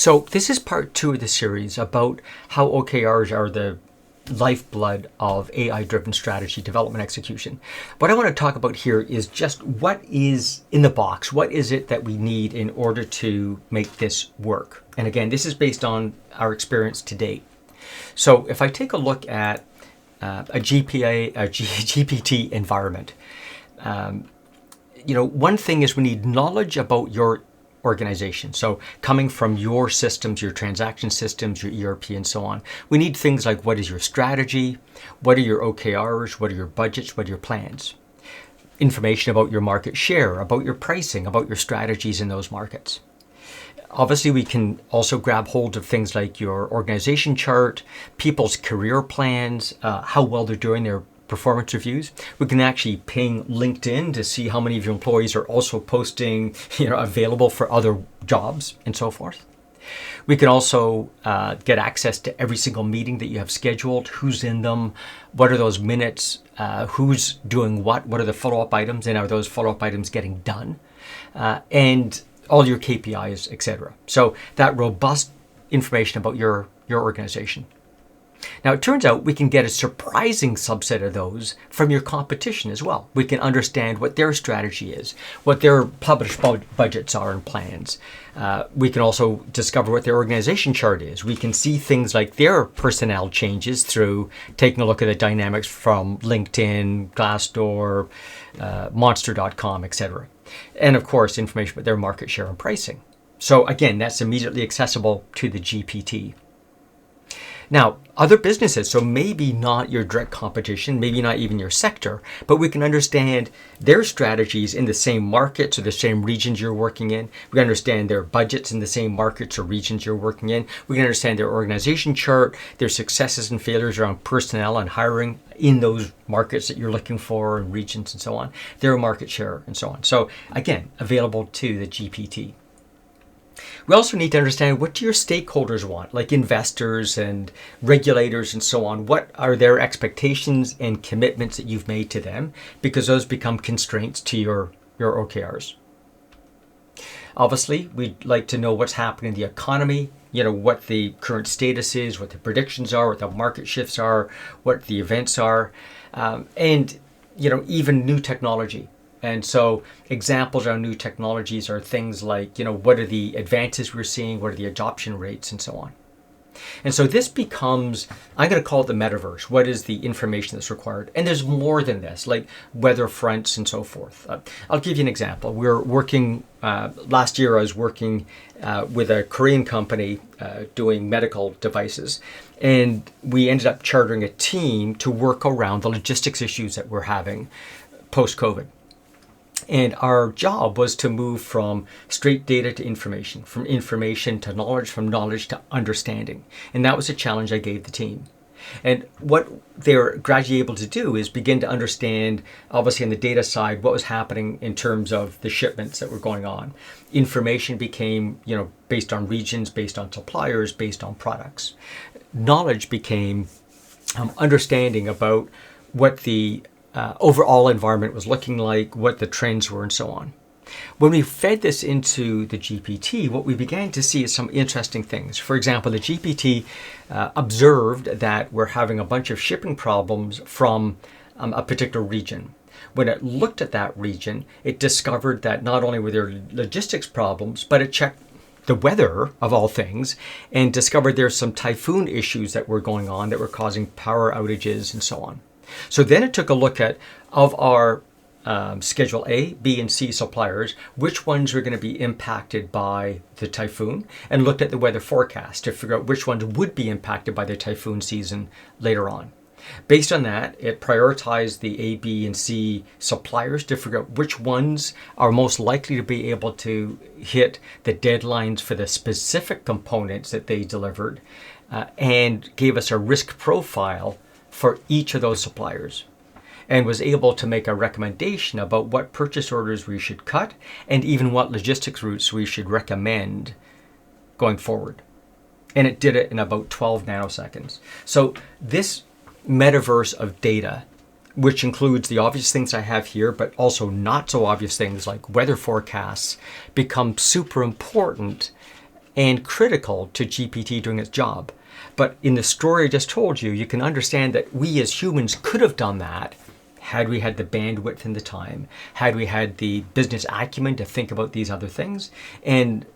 So this is part 2 of the series about how OKRs are the lifeblood of AI-driven strategy development execution. What I want to talk about here is just what is in the box. What is it that we need in order to make this work? And again, this is based on our experience to date. So if I take a look at a GPT environment, one thing is we need knowledge about your organization. So coming from your systems, your transaction systems, your ERP and so on, we need things like what is your strategy, what are your OKRs, what are your budgets, what are your plans, information about your market share, about your pricing, about your strategies in those markets. Obviously, we can also grab hold of things like your organization chart, people's career plans, how well they're doing their performance reviews. We can actually ping LinkedIn to see how many of your employees are also posting, available for other jobs and so forth. We can also get access to every single meeting that you have scheduled, who's in them, what are those minutes, who's doing what are the follow-up items, and are those follow-up items getting done, and all your KPIs, etc. So that robust information about your organization. Now, it turns out we can get a surprising subset of those from your competition as well. We can understand what their strategy is, what their published budgets are and plans. We can also discover what their organization chart is. We can see things like their personnel changes through taking a look at the dynamics from LinkedIn, Glassdoor, Monster.com, etc. And of course, information about their market share and pricing. So again, that's immediately accessible to the GPT. Now, other businesses, so maybe not your direct competition, maybe not even your sector, but we can understand their strategies in the same markets or the same regions you're working in. We can understand their budgets in the same markets or regions you're working in. We can understand their organization chart, their successes and failures around personnel and hiring in those markets that you're looking for and regions and so on, their market share and so on. So again, available to the GPT. We also need to understand, what do your stakeholders want, like investors and regulators and so on. What are their expectations and commitments that you've made to them? Because those become constraints to your OKRs. Obviously, we'd like to know what's happening in the economy, what the current status is, what the predictions are, what the market shifts are, what the events are, and even new technology. And so examples of new technologies are things like, what are the advances we're seeing, what are the adoption rates, and so on. And so this becomes, I'm going to call it the metaverse. What is the information that's required? And there's more than this, like weather fronts and so forth. I'll give you an example. We're working, last year I was working with a Korean company doing medical devices. And we ended up chartering a team to work around the logistics issues that we're having post-COVID. And our job was to move from straight data to information, from information to knowledge, from knowledge to understanding. And that was a challenge I gave the team. And what they were gradually able to do is begin to understand, obviously on the data side, what was happening in terms of the shipments that were going on. Information became, based on regions, based on suppliers, based on products. Knowledge became understanding about what the overall environment was looking like, what the trends were, and so on. When we fed this into the GPT, what we began to see is some interesting things. For example, the GPT observed that we're having a bunch of shipping problems from a particular region. When it looked at that region, it discovered that not only were there logistics problems, but it checked the weather, of all things, and discovered there's some typhoon issues that were going on that were causing power outages and so on. So then it took a look at, of our Schedule A, B, and C suppliers, which ones were going to be impacted by the typhoon, and looked at the weather forecast to figure out which ones would be impacted by the typhoon season later on. Based on that, it prioritized the A, B, and C suppliers to figure out which ones are most likely to be able to hit the deadlines for the specific components that they delivered, and gave us a risk profile for each of those suppliers, and was able to make a recommendation about what purchase orders we should cut and even what logistics routes we should recommend going forward. And it did it in about 12 nanoseconds. So this metaverse of data, which includes the obvious things I have here, but also not so obvious things like weather forecasts, become super important and critical to GPT doing its job. But in the story I just told you, you can understand that we as humans could have done that had we had the bandwidth and the time, had we had the business acumen to think about these other things, and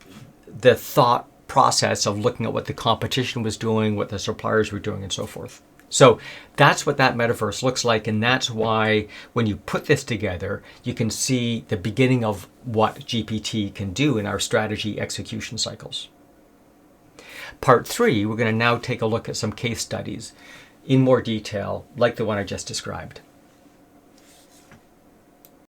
the thought process of looking at what the competition was doing, what the suppliers were doing, and so forth. So that's what that metaverse looks like, and that's why when you put this together, you can see the beginning of what GPT can do in our strategy execution cycles. Part 3, we're going to now take a look at some case studies in more detail, like the one I just described.